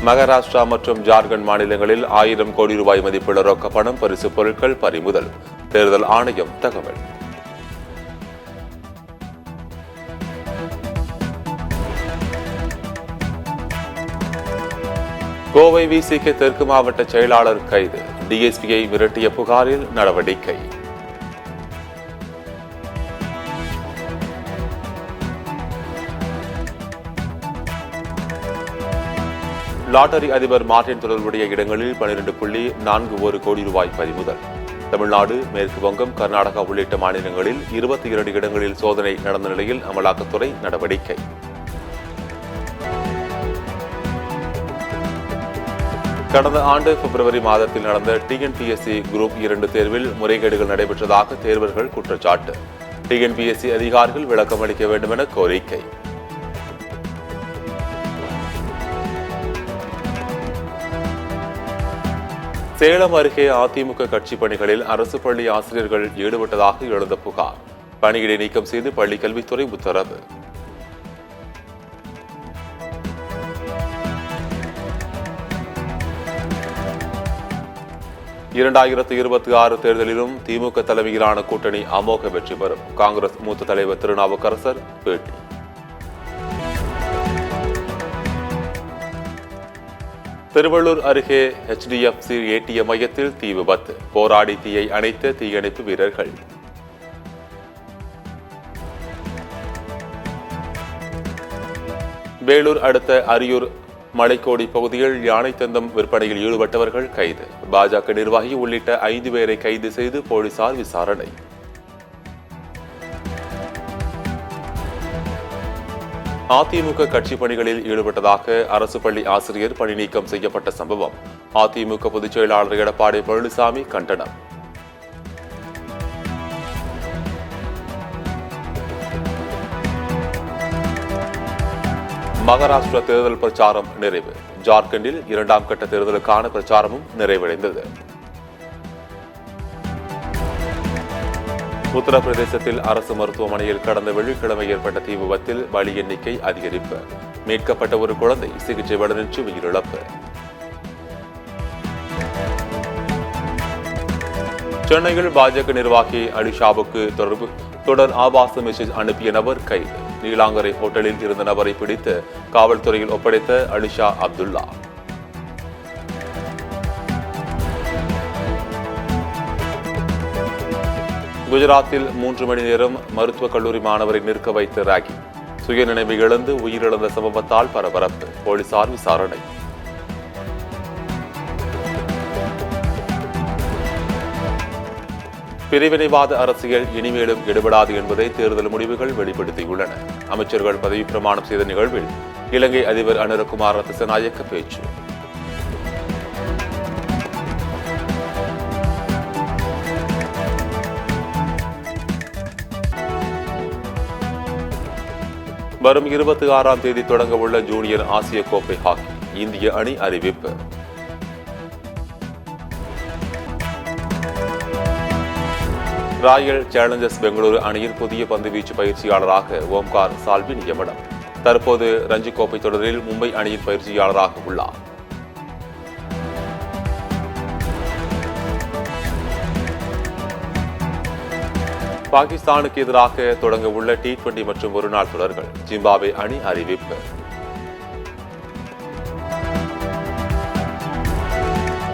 மகாராஷ்டிரா மற்றும் ஜார்க்கண்ட் மாநிலங்களில் 1000 கோடி ரூபாய் மதிப்புள்ள ரொக்க பணம் பரிசு பொருட்கள் பறிமுதல். தேர்தல் ஆணையம் தகவல். கோவை விசிக தெற்கு மாவட்ட செயலாளர் கைது. டிஎஸ்பியை மிரட்டிய புகாரில் நடவடிக்கை. லாட்டரி அதிபர் மார்டின் தொடர்புடைய இடங்களில் 12.41 கோடி ரூபாய் பறிமுதல். தமிழ்நாடு, மேற்கு வங்கம், கர்நாடகா உள்ளிட்ட மாநிலங்களில் 22 இடங்களில் சோதனை நடந்த நிலையில் அமலாக்கத்துறை நடவடிக்கை. கடந்த ஆண்டு பிப்ரவரி மாதத்தில் நடந்த டிஎன்பிஎஸ்சி குரூப் 2 தேர்வில் முறைகேடுகள் நடைபெற்றதாக தேர்வர்கள் குற்றச்சாட்டு. டிஎன்பிஎஸ்சி அதிகாரிகள் விளக்கம் அளிக்க வேண்டும் என கோரிக்கை. சேலம் அருகே அதிமுக கட்சி பணிகளில் அரசு பள்ளி ஆசிரியர்கள் ஈடுபட்டதாக எழுந்த புகார். பணியிடை நீக்கம் செய்து பள்ளிக் கல்வித்துறை உத்தரவு. (2026) தேர்தலிலும் திமுக தலைமையிலான கூட்டணி அமோக வெற்றி பெறும். காங்கிரஸ் மூத்த தலைவர் திருநாவுக்கரசர் பேட்டி. திருவள்ளூர் அருகே HDFC ATM மையத்தில் தீ விபத்து. போராடி தீயை அணைத்த தீயணைப்பு வீரர்கள். வேலூர் அடுத்த அரியூர் மலைக்கோடி பகுதியில் யானை தந்தம் விற்பனையில் ஈடுபட்டவர்கள் கைது. பாஜக நிர்வாகி உள்ளிட்ட 5 பேரை கைது செய்து போலீசார் விசாரணை. அதிமுக கட்சி பணிகளில் ஈடுபட்டதாக அரசு பள்ளி ஆசிரியர் பணி நீக்கம் செய்யப்பட்ட சம்பவம். அதிமுக பொதுச் செயலாளர் எடப்பாடி பழனிசாமி கண்டனம். மகாராஷ்டிரா தேர்தல் பிரச்சாரம் நிறைவு. ஜார்க்கண்டில் 2ஆம் கட்ட தேர்தலுக்கான பிரச்சாரமும் நிறைவடைந்தது. உத்தரப்பிரதேசத்தில் அரசு மருத்துவமனையில் கடந்த வெள்ளிக்கிழமை ஏற்பட்ட தீ விபத்தில் பலி எண்ணிக்கை அதிகரிப்பு. மீட்கப்பட்ட ஒரு குழந்தை சிகிச்சை பலனின்றி உயிரிழப்பு. சென்னையில் பாஜக நிர்வாகி அலிஷாவுக்கு தொடர் ஆபாச மெசேஜ் அனுப்பிய நபர் கைது. நீலாங்கரை ஹோட்டலில் இருந்த நபரை பிடித்து காவல்துறையில் ஒப்படைத்த அலிஷா அப்துல்லா. குஜராத்தில் 3 மணி நேரம் மருத்துவக் கல்லூரி மாணவரை நிற்க வைத்து ராகி. சுயநினைவு இழந்து உயிரிழந்த சம்பவத்தால் பரபரப்பு. போலீசார் விசாரணை. பிரிவினைவாத அரசியல் இனிமேலும் ஈடுபடாது என்பதை தேர்தல் முடிவுகள் வெளிப்படுத்தியுள்ளன. அமைச்சர்கள் பதவி பிரமாணம் செய்த நிகழ்வில் இலங்கை அதிபர் அனுரகுமார திசநாயக்க பேச்சு. வரும் 26ஆம் தேதி தொடங்க உள்ள ஜூனியர் ஆசிய கோப்பை ஹாக்கி இந்திய அணி அறிவிப்பு. ராயல் சேலஞ்சர்ஸ் பெங்களூரு அணியின் புதிய பந்துவீச்சு பயிற்சியாளராக ஓம்கார் சால்வி நியமனம். தற்போது ரஞ்சி கோப்பை தொடரில் மும்பை அணியின் பயிற்சியாளராக உள்ளார். பாகிஸ்தானுக்கு எதிராக தொடங்க உள்ள T20 மற்றும் ஒருநாள் தொடர்கள். ஜிம்பாப்வே அணி அறிவிப்பு.